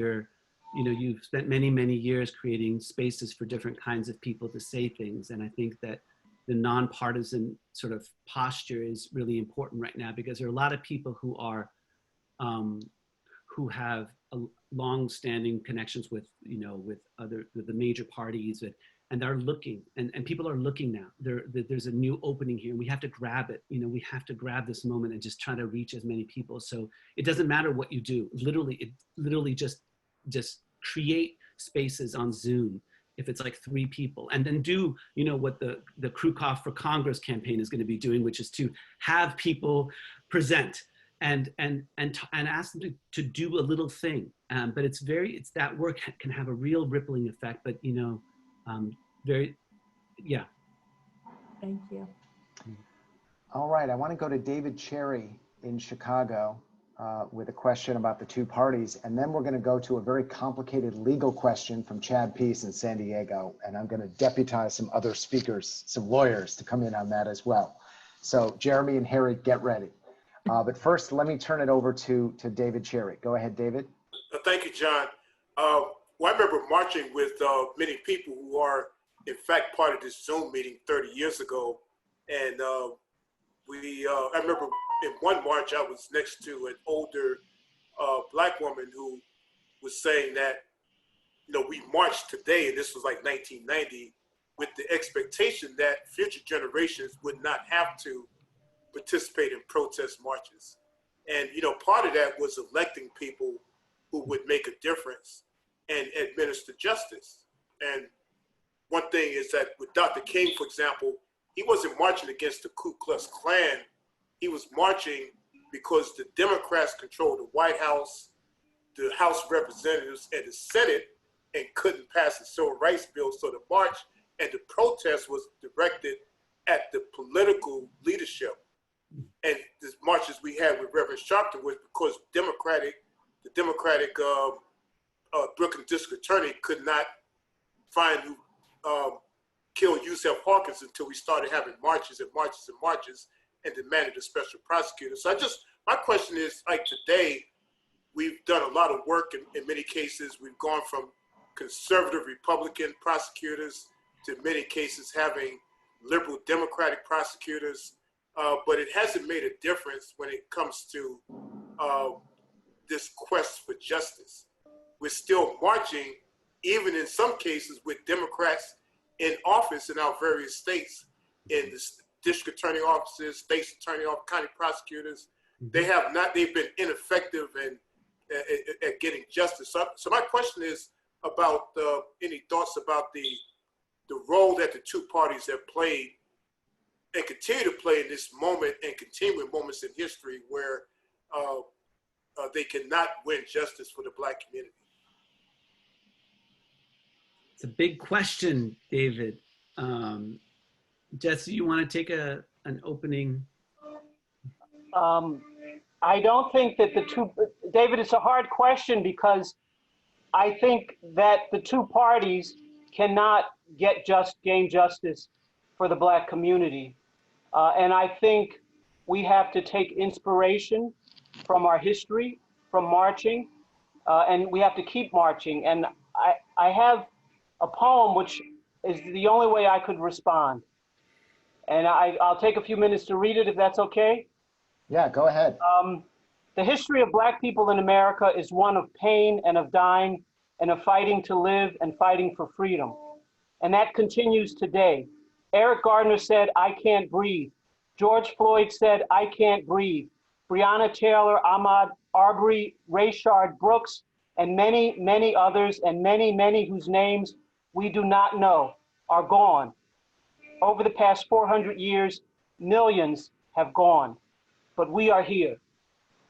You've spent many, many years creating spaces for different kinds of people to say things. And I think that the nonpartisan sort of posture is really important right now, because there are a lot of people who are, who have long-standing connections with, with the major parties, and they're looking, and people are looking now. There's a new opening here, and we have to grab it. We have to grab this moment and just try to reach as many people. So it doesn't matter what you do. Literally just create spaces on Zoom, if it's like 3 people, and then do, what the Crew Cough for Congress campaign is going to be doing, which is to have people present and ask them to do a little thing. But it's that work can have a real rippling effect, but yeah. Thank you. All right, I want to go to David Cherry in Chicago with a question about the 2 parties, and then we're going to go to a very complicated legal question from Chad Peace in San Diego, and I'm going to deputize some other speakers, some lawyers, to come in on that as well. So Jeremy and Harry, get ready. But first, let me turn it over to David Cherry. Go ahead, David. Thank you, John. Well, I remember marching with many people who are, in fact, part of this Zoom meeting 30 years ago. And I remember in one march, I was next to an older Black woman who was saying that, we marched today, and this was like 1990, with the expectation that future generations would not have to participate in protest marches. And, part of that was electing people who would make a difference and administer justice. And one thing is that with Dr. King, for example, he wasn't marching against the Ku Klux Klan. He was marching because the Democrats controlled the White House, the House of Representatives, and the Senate, and couldn't pass the Civil Rights Bill. So the march and the protest was directed at the political leadership. And the marches we had with Reverend Sharpton was because the Democratic Brooklyn District Attorney could not find who killed Yusef Hawkins until we started having marches and marches and marches and demanded a special prosecutor. So my question is, like today, we've done a lot of work in many cases. We've gone from conservative Republican prosecutors to in many cases having liberal Democratic prosecutors. But it hasn't made a difference when it comes to this quest for justice. We're still marching, even in some cases with Democrats in office in our various states, in the district attorney offices, state's attorney office, county prosecutors. They've been ineffective at getting justice. So my question is about any thoughts about the the role that the two parties have played and continue to play in this moment and continuing moments in history where they cannot win justice for the Black community. It's a big question, David. Jessie, you want to take an opening? I don't think that David, it's a hard question because I think that the two parties cannot gain justice for the Black community. And I think we have to take inspiration from our history, from marching, and we have to keep marching. And I have a poem which is the only way I could respond. And I'll take a few minutes to read it if that's okay. Yeah, go ahead. The history of Black people in America is one of pain and of dying and of fighting to live and fighting for freedom. And that continues today. Eric Gardner said, "I can't breathe." George Floyd said, "I can't breathe." Breonna Taylor, Ahmaud Arbery, Rayshard Brooks, and many, many others, and many, many whose names we do not know, are gone. Over the past 400 years, millions have gone, but we are here.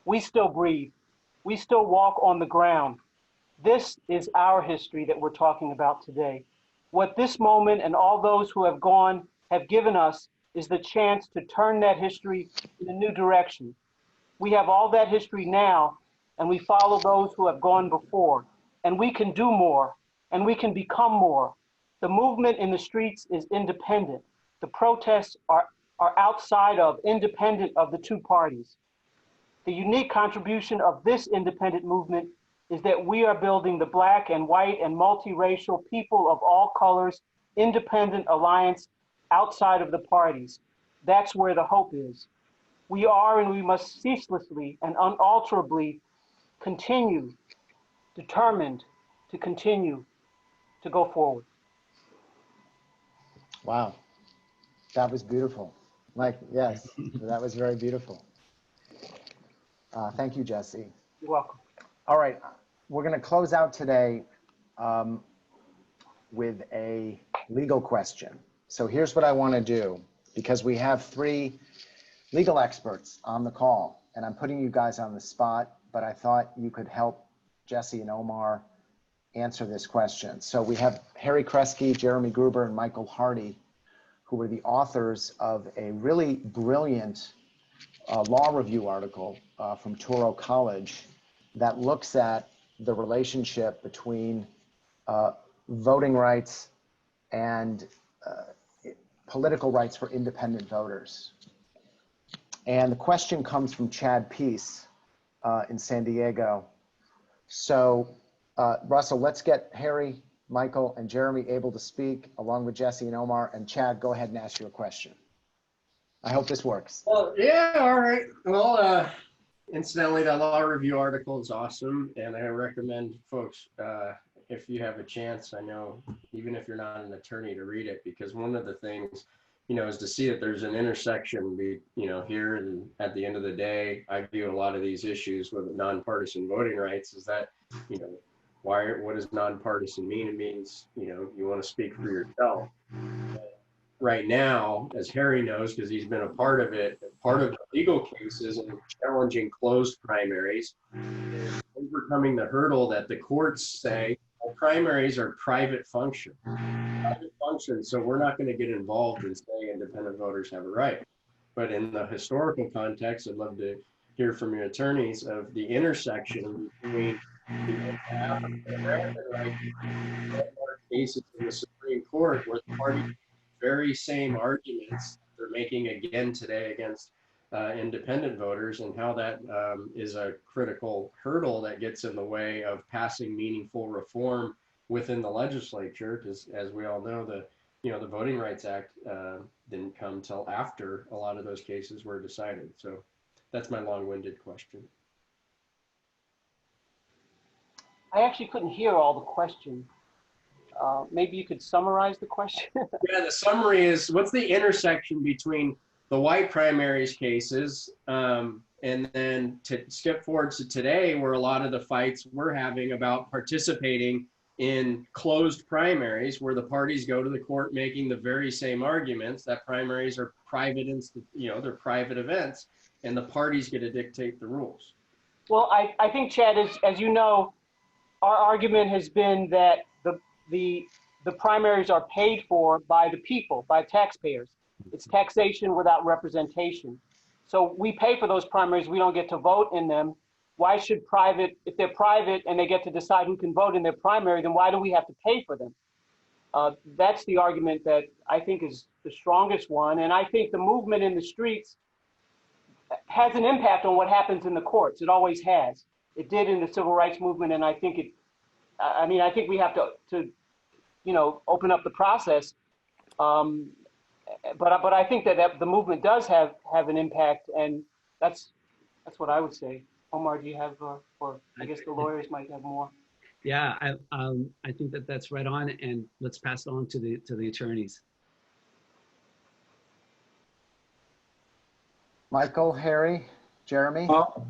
We still breathe. We still walk on the ground. This is our history that we're talking about today. What this moment and all those who have gone have given us is the chance to turn that history in a new direction. We have all that history now, and we follow those who have gone before, and we can do more, and we can become more. The movement in the streets is independent. The protests are outside of, independent of the two parties. The unique contribution of this independent movement is that we are building the Black and white and multiracial people of all colors, independent alliance outside of the parties. That's where the hope is. We are and we must ceaselessly and unalterably continue, determined to continue to go forward. Wow, that was beautiful. Like, yes, that was very beautiful. Thank you, Jessie. You're welcome. All right, we're going to close out today with a legal question. So here's what I want to do, because we have 3 legal experts on the call, and I'm putting you guys on the spot, but I thought you could help Jessie and Omar answer this question. So we have Harry Kresge, Jeremy Gruber, and Michael Hardy, who were the authors of a really brilliant law review article from Touro College that looks at the relationship between voting rights and political rights for independent voters. And the question comes from Chad Peace in San Diego. So Russell, let's get Harry, Michael, and Jeremy able to speak along with Jessie and Omar. And Chad, go ahead and ask your question. I hope this works. Well, yeah, all right. Well, incidentally, that law review article is awesome, and I recommend folks, if you have a chance, I know, even if you're not an attorney, to read it, because one of the things, is to see that there's an intersection, here, and at the end of the day, I view a lot of these issues with nonpartisan voting rights is that, what does nonpartisan mean? It means, you want to speak for yourself. Right now, as Harry knows, because he's been a part of it, part of the legal cases and challenging closed primaries, is overcoming the hurdle that the courts say, well, primaries are private function. So we're not going to get involved and say independent voters have a right. But in the historical context, I'd love to hear from your attorneys of the intersection between the American right cases in the Supreme Court where the party very same arguments they're making again today against independent voters, and how that is a critical hurdle that gets in the way of passing meaningful reform within the legislature. Because as we all know, the Voting Rights Act didn't come till after a lot of those cases were decided. So that's my long-winded question. I actually couldn't hear all the question. Maybe you could summarize the question. Yeah, the summary is, what's the intersection between the white primaries cases and then to skip forward to today, where a lot of the fights we're having about participating in closed primaries where the parties go to the court making the very same arguments that primaries are private, they're private events, and the parties get to dictate the rules. Well, I think, Chad, as you know, our argument has been that the primaries are paid for by the people, by taxpayers. It's taxation without representation. So we pay for those primaries, we don't get to vote in them. Why should if they're private and they get to decide who can vote in their primary, then why do we have to pay for them? That's the argument that I think is the strongest one. And I think the movement in the streets has an impact on what happens in the courts. It always has. It did in the civil rights movement, and I think I think we have to open up the process. But I think that the movement does have an impact, and that's what I would say. Omar, do you have, or I guess the lawyers might have more. Yeah, I think that's right on, and let's pass it on to the attorneys. Michael, Harry, Jeremy? Well,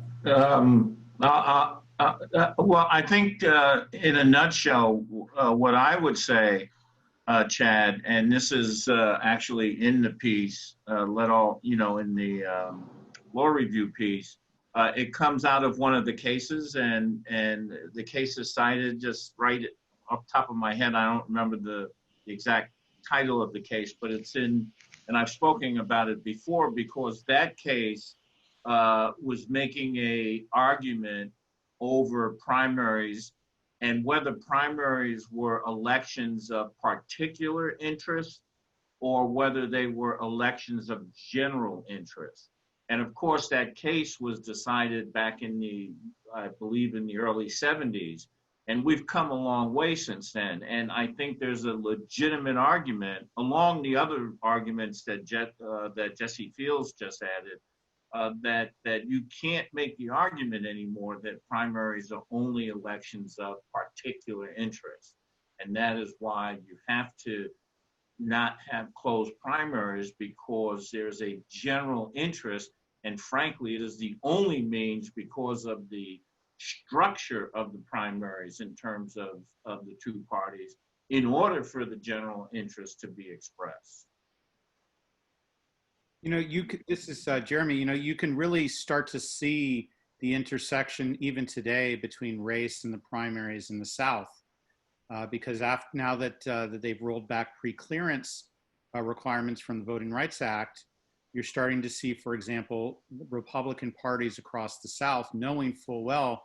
I think in a nutshell, what I would say, Chad, and this is actually in the piece, in the law review piece, it comes out of one of the cases, and the case is cited just right off the top of my head. I don't remember the exact title of the case, but it's in, and I've spoken about it before, because that case was making a argument over primaries and whether primaries were elections of particular interest or whether they were elections of general interest. And of course, that case was decided back in I believe in the early 70s. And we've come a long way since then. And I think there's a legitimate argument along the other arguments that Jessie Fields just added, that you can't make the argument anymore that primaries are only elections of particular interest. And that is why you have to not have closed primaries, because there's a general interest. And frankly, it is the only means, because of the structure of the primaries in terms of the two parties, in order for the general interest to be expressed. This is Jeremy. You can really start to see the intersection even today between race and the primaries in the South, because now that they've rolled back pre-clearance requirements from the Voting Rights Act, you're starting to see, for example, Republican parties across the South, knowing full well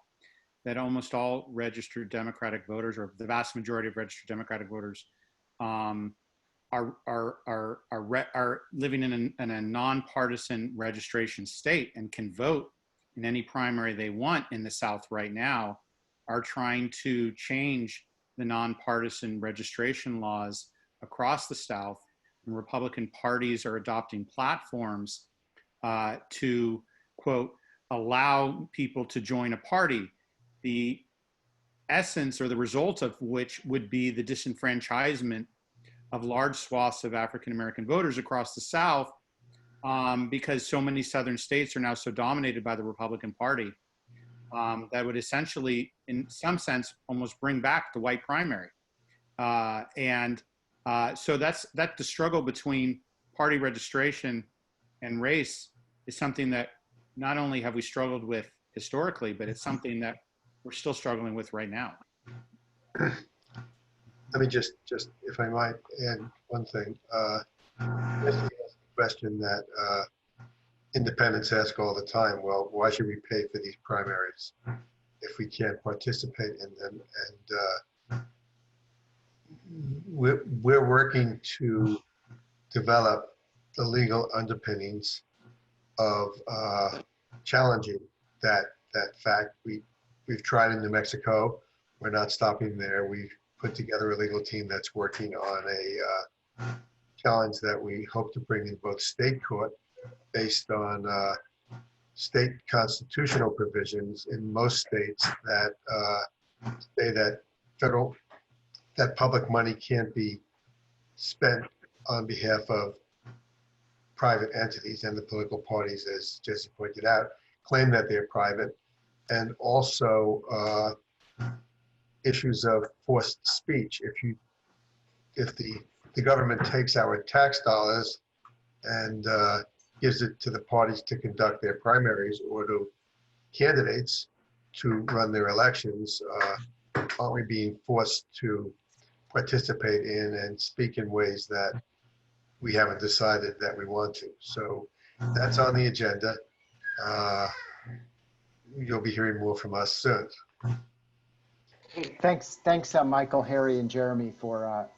that almost all registered Democratic voters, or the vast majority of registered Democratic voters, are living in a nonpartisan registration state and can vote in any primary they want in the South right now, are trying to change the nonpartisan registration laws across the South. And Republican parties are adopting platforms to, quote, allow people to join a party, the essence or the result of which would be the disenfranchisement of large swaths of African-American voters across the South, because so many Southern states are now so dominated by the Republican Party, that would essentially, in some sense, almost bring back the white primary. So that's the struggle between party registration and race is something that not only have we struggled with historically, but it's something that we're still struggling with right now. Let me just if I might add one thing. This is a question that independents ask all the time. Well, why should we pay for these primaries if we can't participate in them? And we're working to develop the legal underpinnings of challenging that fact. We've tried in New Mexico. We're not stopping there. We've put together a legal team that's working on a challenge that we hope to bring in both state court based on state constitutional provisions in most states that say that public money can't be spent on behalf of private entities, and the political parties, as Jessie pointed out, claim that they're private, and also issues of forced speech. If the government takes our tax dollars and gives it to the parties to conduct their primaries or to candidates to run their elections, aren't we being forced to participate in and speak in ways that we haven't decided that we want to? So that's on the agenda. You'll be hearing more from us soon. Thanks, Michael, Harry, and Jeremy for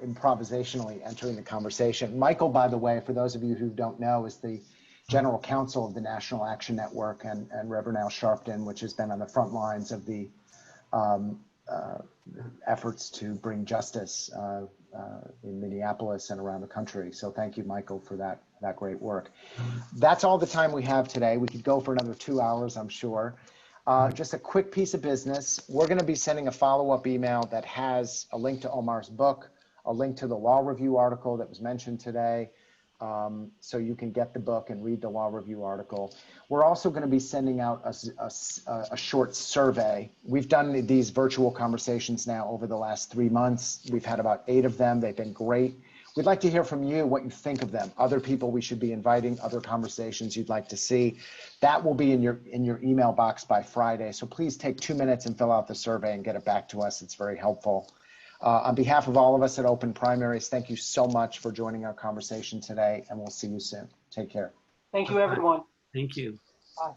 improvisationally entering the conversation. Michael, by the way, for those of you who don't know, is the General Counsel of the National Action Network, and Reverend Al Sharpton, which has been on the front lines of the efforts to bring justice in Minneapolis and around the country. So thank you, Michael, for that great work. That's all the time we have today. We could go for another 2 hours, I'm sure. Just a quick piece of business. We're going to be sending a follow-up email that has a link to Omar's book, a link to the law review article that was mentioned today, so you can get the book and read the law review article. We're also going to be sending out a short survey. We've done these virtual conversations now over the last 3 months. We've had about 8 of them. They've been great. We'd like to hear from you what you think of them, other people we should be inviting, other conversations you'd like to see. That will be in your email box by Friday. So please take 2 minutes and fill out the survey and get it back to us. It's very helpful. On behalf of all of us at Open Primaries, thank you so much for joining our conversation today, and we'll see you soon. Take care. Thank you, everyone. Thank you.